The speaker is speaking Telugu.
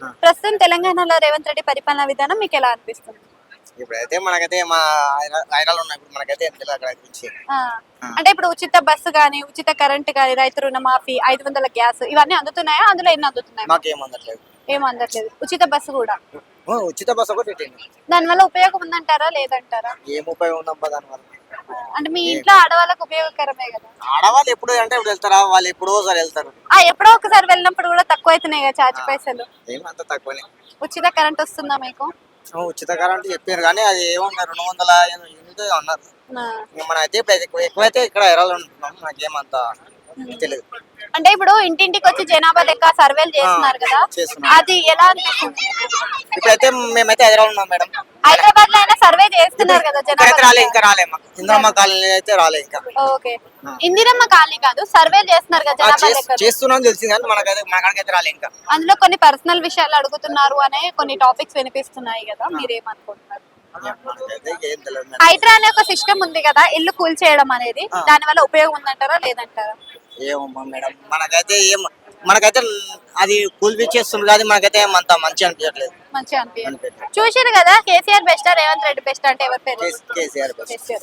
ప్రస్తుతం తెలంగాణలో రేవంత్ రెడ్డి పరిపాలనా విధానం మీకు ఎలా అనిపిస్తుంది? ఇప్పుడైతే మనకైతే మా హైదరాబాద్ ఉన్నాయి, ఇప్పుడు మనకైతే ఏం తెలియదు అక్కడ గురించి. ఆ, అంటే ఇప్పుడు ఉచిత బస్సు గానీ, ఉచిత కరెంట్ గానీ, రైతు రుణమాఫీ, 500 గ్యాస్ ఇవన్నీ అందుతున్నాయా? అందులో ఎన్ని అందుతున్నాయి? మాకేం అందట్లేదు. ఏం అందట్లేదు. ఉచిత బస్సు కూడా ఉచిత బస్సు ఒకటి పెట్టింది. దానివల్ల ఉపయోగం ఉందంటారా లేదంటారా? ఏం ఉపయోగం ఉందబ్బా దానివల్ల? అంటే మీ ఇంట్లో ఆడవాళ్ళకి ఉపయోగకరమే కదా. ఆడవాళ్ళు ఎప్పుడు అంటే ఇప్పుడు వెళ్తారా, వాళ్ళు ఎప్పుడో ఒకసారి వెళ్తారు. ఎప్పుడో ఒకసారి వెళ్ళినప్పుడు కూడా తక్కువ అవుతున్నాయి కదా ఛార్జ్ పైసలు. ఏమంత తక్కువనే. ఉచిత కరెంట్ వస్తుందా మీకు? ఉచిత కరెంట్ చెప్పారు కానీ అది ఏమన్నారు 200 యూనిట్ అన్నారు. మనం అయితే ఎక్కువైతే ఇక్కడ హైదరాబాద్ ఉంటున్నాం, నాకేమంత తెలియదు. అంటే ఇప్పుడు ఇంటింటికి వచ్చి జనాభా లెక్క సర్వేలు చేస్తున్నారు కదా, అది ఎలా అనిపిస్తుంది? ఇప్పుడైతే మేమైతే హైదరాబాద్ ఉన్నాం మేడం. హైదరాబాద్ లో అయినా సర్వే చేస్తున్నారు కదా జనాభా. రాలే, ఇంకా రాలే. ఇందిరమ్మ కాలనీ అయితే రాలే ఇంకా. ఓకే, ఇందిరమ్మ కాలనీ కాదు, సర్వే చేస్తున్నారు కదా జనాభా లెక్క. చేస్తున్నాం తెలిసింది కానీ మనకైతే రాలే ఇంకా. అందులో కొన్ని పర్సనల్ విషయాలు అడుగుతున్నారు అనే కొన్ని టాపిక్స్ వినిపిస్తున్నాయి కదా, మీరేమనుకుంటున్నారు? హైడ్రా అనే ఒక సిస్టమ్ ఉంది కదా, ఇల్లు కూల్ చేయడం అనేది, దాని వల్ల ఉపయోగం ఉందంటారా లేదంటారా? ఏమమ్మా మేడం, మనకైతే అది కూల్పిచ్చేస్తుంది కానీ మనకైతే అంత మంచి అనిపించట్లేదు. మంచిగా అనిపించదు. చూసారు కదా, కేసీఆర్ బెస్ట్ రేవంత్ రెడ్డి బెస్ట్ అంటే ఎవరి పేరు? కేసీఆర్ బెస్ట్.